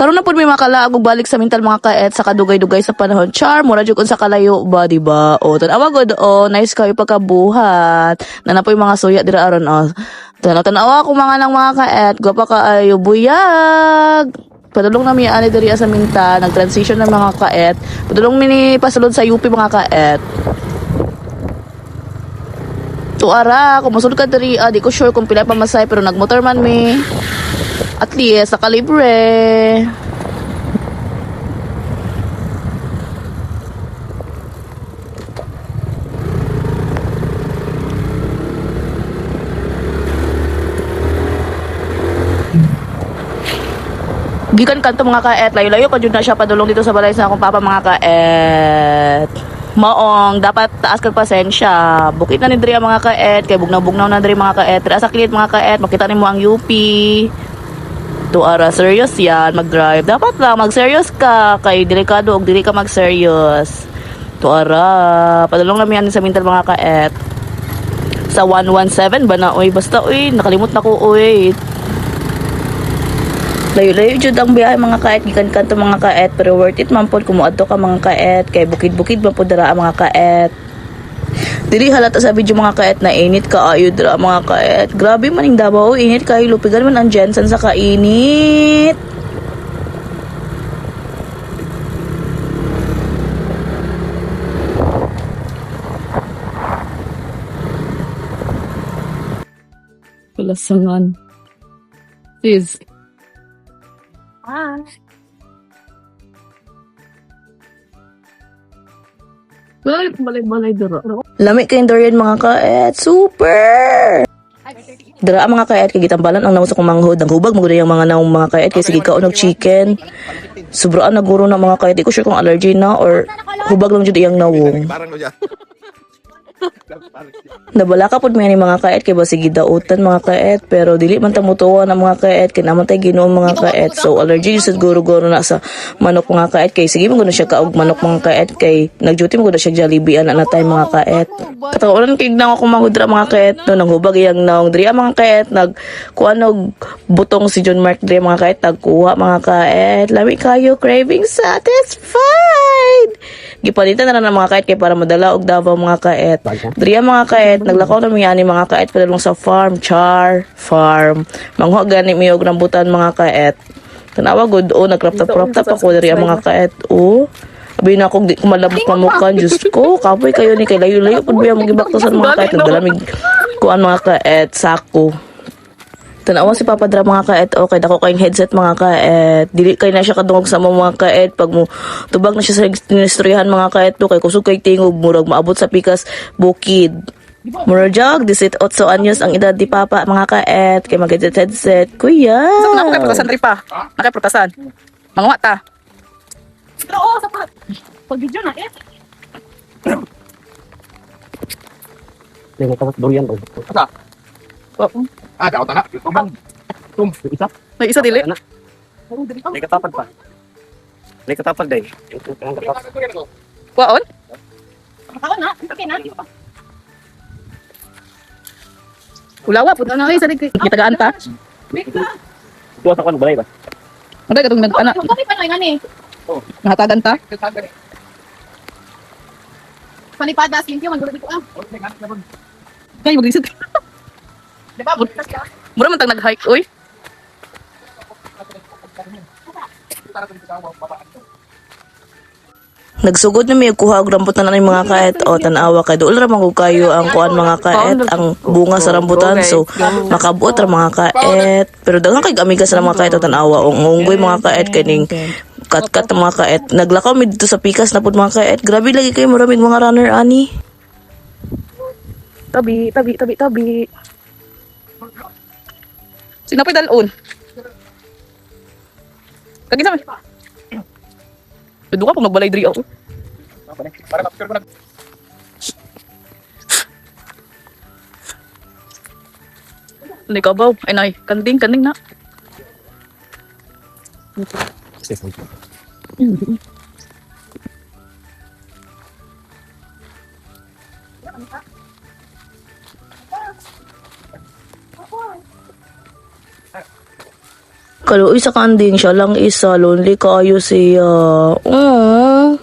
Karon na pud may makalaag og balik sa mental mga kaet sa kadugay-dugay sa panahon. Char, mura jud sa kalayo ba, di ba? O tanawa god nice kayo pagkabuhat. Nanapoy mga suya dira aron Tanawa ko mga nang mga kaet, gwapa kaayo buyag. Padulong na mi ani diri sa minta, nag-transition na mga kaet. Padulong mi ni pasulod sa UP mga kaet. Tuara, kung masulod ka diri, di ko sure kung pila pa masay pero nagmotor man mi. At least, nakalibre. Gikan kanto mga kaet, layo-layo pa jud na siya padulong dito sa balay sa akong papa mga kaet. Maong dapat taas kag pasensya. Bukit na ni diri mga kaet, kay bugnaw-bugnaw na diri mga kaet. Dira sa kilit mga kaet, makita nimo ang UP. Tuara, serious yan, mag-drive. Dapat lang, mag-serious ka. Kay delikado og dili ka mag-serious. Tuara, padulong namin yan sa mental mga kaet. Sa 117 ba na, uy, basta, uy, nakalimot na ko, uy. Layo-layo jud ang biyahe mga kaet, gikan kanto mga kaet, pero worth it man pod kumuadto ka mga kaet, kay bukid-bukid man pod dira mga kaet. Dili halata sa video mga kaet na init kaayo dira mga kaet. Grabe man ning Davao, init kayo, lupigan man ang Jensen sa kainit. Palasangan. Sis. Balay dira. Lami kayong durian mga kaet. Super! Dira mga kaet kay gitambalan ang naman sa kumanghod. Ang hubag magud yung mga naong mga kaet kay sige kaon og chicken. Sobraan naguro na mga kaet. Di ko sure kung allergy na or hubag lang jud iyang nawong. Nabala ka pod may mga kaet kay basig gidautan mga kaet pero dili man ta mutuwa na mga kaet kay naman tay Ginoo mga kaet. So allergy jud guro-guro na sa manok mga kaet kay sige man gud siya kaog manok mga kaet kay nagduty mo gud siya Jollibee ana na tay mga kaet. Katawon kay nang ako magudra mga kaet no nang hubag iyang naong diri mga kaet nag kuanog butong si John Mark diri mga kaet nagkuha mga kaet. Lami kayo craving satisfied. Gipalitan na ng mga kaet kay para madala og Davao mga kaet. Diriya mga kaet, naglakaw na miya ni mga kaet padalong sa farm, char, farm. Mangho gani mi og rambutan mga kaet. Tanawa gud nagraptap-raptap ako diriya mga kaet. Abi na akong di ko malabot pamukan, Diyos ko. Kapoy kayo ni kay layo-layo pud biya magibaktasan mga kaet. Nagdalamig kuan mga kaet, sako. Tanawa si Papa Dra mga kaet, okay, dako kayong headset mga kaet. Dili kay na siya kadungog sa mga kaet. Pag mo tubag na siya sa ministryahan mga kaet, no, kay kusog kay tingog, murag maabot sa pikas bukid. Murag 18 anyos ang edad di Papa mga kaet, kay mag-headset. Kuya! Saan na ako kay prutasan rin pa? Nakay prutasan. Manguha ta. Oo, sapat. Pag-video na eh. May tapos durian to. Asa? Daw ta na. Isa? May isa dili. May katapad pa. May katapad day. Kuwaon? Makaon na, okay na. Ulawa pud na sa dig. Gitagaan ta. Tuwa sa kan balay ba? Ano katong nag-ana? Okay pa lang ani. Nahatagan ta. Palipadas limpyo man gulo dito ah. Kay maglisod. Di ba? Butas ka. Mura man tag nag-hike oy. Nagsugod na may kuha og rambutan na ng mga kaet o tanawa kay dool ra man kog kayo ang kuan mga kaet ang bunga sa rambutan so makabuot ra mga kaet pero daghan kay amiga sa mga kaet o tanawa ang unggoy mga kaet kining kat-kat mga kaet naglakaw mi dito sa pikas na pud mga kaet grabe lagi kay maraming mga runner ani Tabi. Sino pa dalon? Kagi sa. Pwede ka pag magbalay diri ako. Para capture ko na. Hindi ka ba? Ay nay, kanding na. Kaluoy sa kanding siya lang isa, lonely kaayo siya. Mm.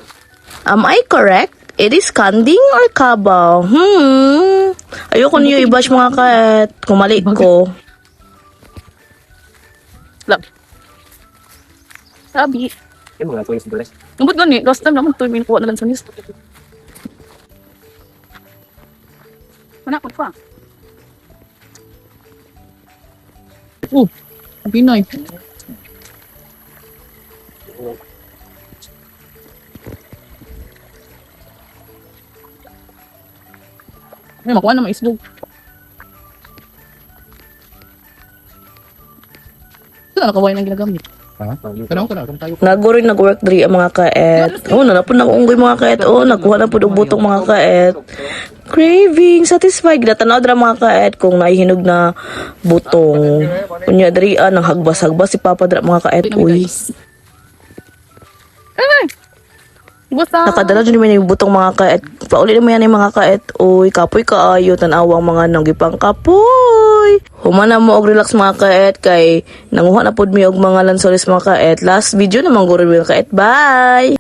Am I correct? It is kanding or kabaw? Ayoko niyo i-bash mga kaet. Kumali ko. Lab. Sabi. Yung mga tuwing sindules. Nambot gani, last time naman 2 minutes na lang sa news. Mana ko pa. Pinoy. Ay, makuha na maisbog. Ito na nakaway ng ginagamit. Tanong ko na, kung tayo. Naguri nag-work diri ang mga kaet. Oh, nanapon na unggoy mga kaet. Oh, nakuha na pud og butong mga kaet. Craving, satisfied. Ginatanaw dira mga kaet kung naihinog na butong. Unya diri nang hagbas-hagbas si Papa dira mga kaet. Uy. Busa. Nakadala dyan naman yung butong mga kaet. Pauli naman yan yung mga kaet. Uy, kapoy kaayo. Tanawang mga nanggipang kapoy. Humana mo og relax mga kaet. Kay nanguha na pod mi og mga lansolis mga kaet. Last video naman guro mga kaet. Bye!